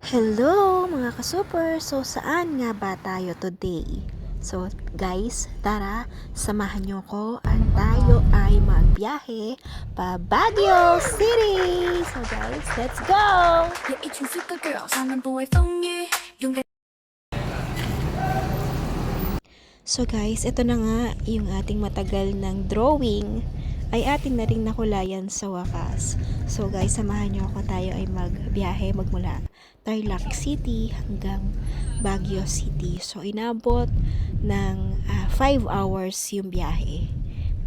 Hello mga ka-super! So saan nga ba tayo today? So guys, tara, samahan nyo ko at tayo ay magbiyahe pa Baguio City! So guys, let's go! So guys, ito na nga yung ating matagal ng drawing ay atin na rin nakulayan sa wakas. So guys, samahan nyo ako, tayo ay magbiyahe magmula Tarlac City hanggang Baguio City. So inabot ng 5 hours yung biyahe.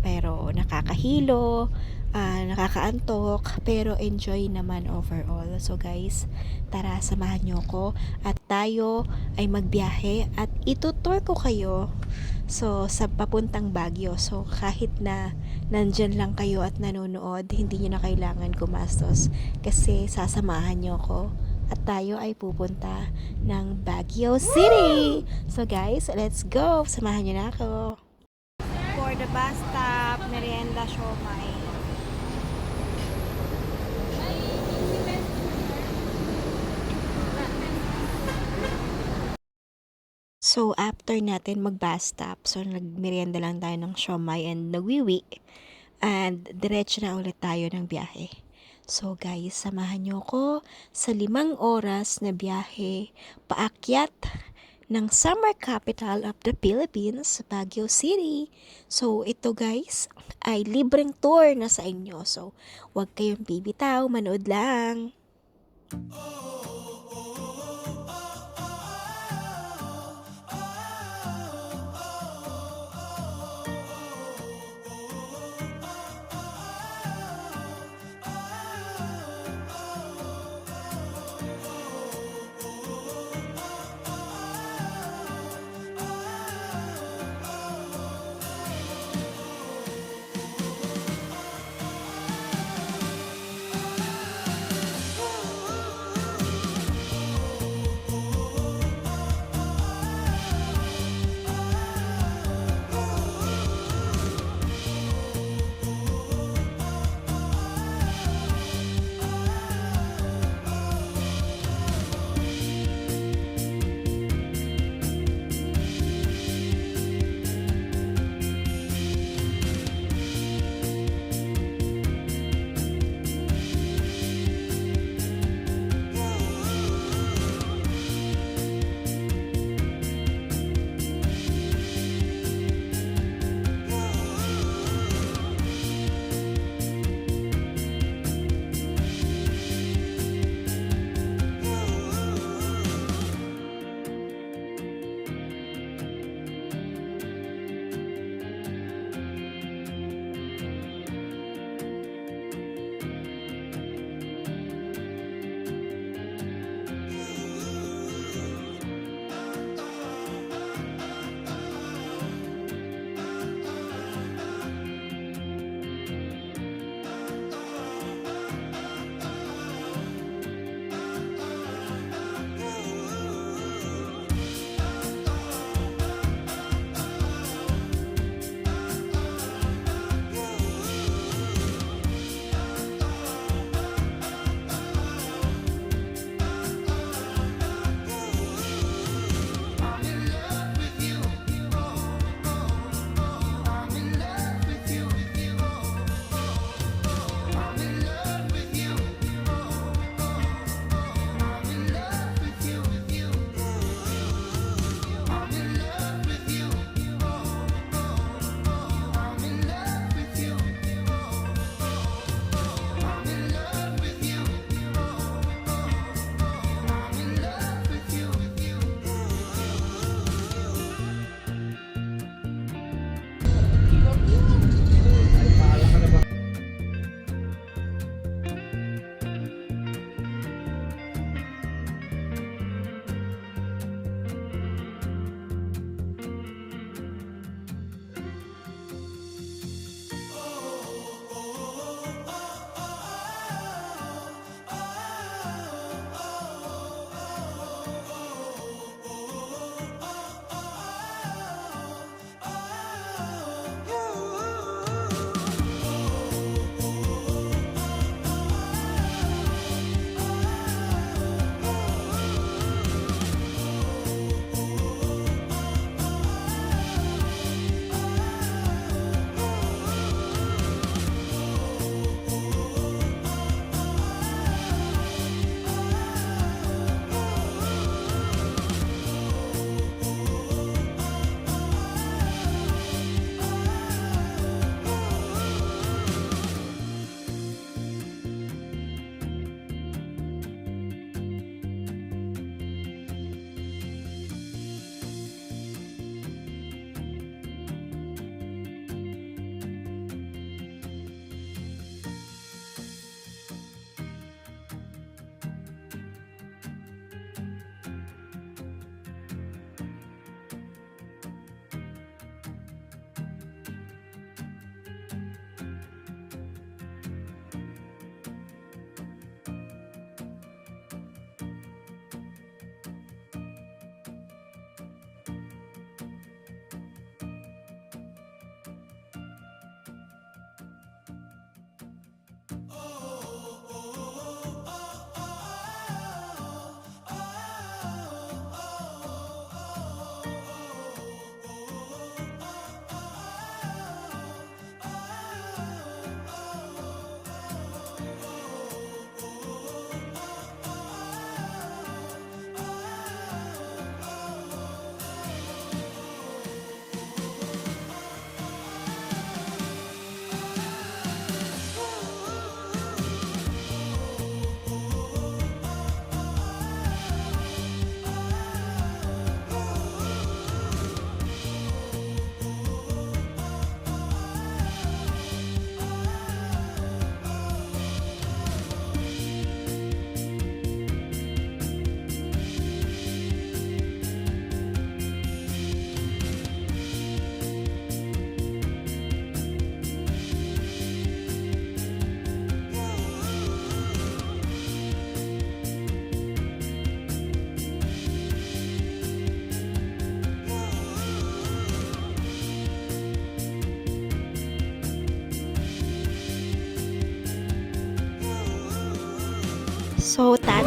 Pero nakakahilo, nakakaantok, pero enjoy naman overall. So guys, tara, samahan nyo ko at tayo ay magbiyahe at itutour ko kayo sa papuntang Baguio. So kahit na nandyan lang kayo at nanonood, hindi nyo na kailangan gumastos kasi sasamahan nyo ko at tayo ay pupunta ng Baguio City. So guys, let's go! Samahan nyo na ako. For the bus stop, merienda siomai. So, after natin mag-bus stop, so nagmerienda lang tayo ng siomai and nawiwi. And diretso na ulit tayo ng biyahe. So guys, samahan nyo ko sa 5 oras na biyahe paakyat ng summer capital of the Philippines, Baguio City. So ito guys ay libreng tour na sa inyo. So huwag kayong bibitaw, manood lang.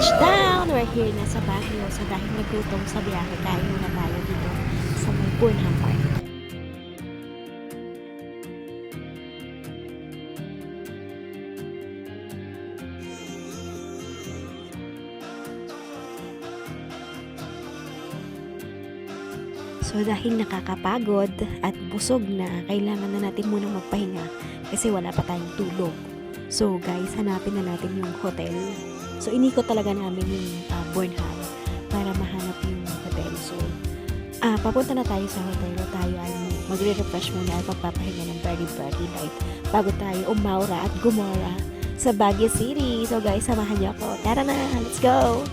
touchdown! We're here na sa Baguio. So dahil nagutom sa biyahe, kain muna tayo dito sa may Burnham Park. So dahil nakakapagod at busog na, kailangan na natin munang magpahinga kasi wala pa tayong tulog. So guys, hanapin na natin yung hotel. So inikot talaga namin yung Burnham para mahanap yung hotel. So papunta na tayo sa hotel. Tayo ay magre-refresh muna at magpapahinga ng very light bago tayo umaura at gumora sa Baguio City. So guys, samahan niyo ako. Tara na, let's go!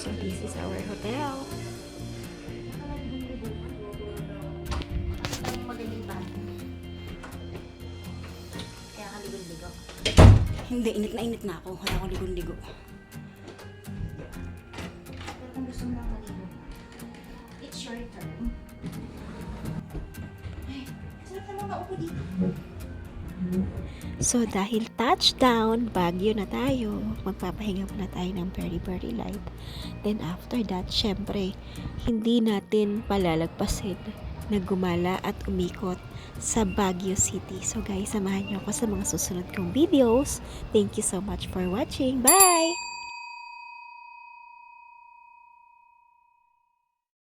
So this is our hotel. Kaya ka ligo-ligo. Hindi, init na ako. Wala akong ligo-ligo. Kung gusto mo lang maligo, it's your turn. Ay, sarap naman maupo dito. So dahil touchdown, Baguio na tayo, magpapahinga muna tayo ng very light. Then after that, syempre, hindi natin palalagpasin na gumala at umikot sa Baguio City. So guys, samahan niyo ako sa mga susunod kong videos. Thank you so much for watching. Bye!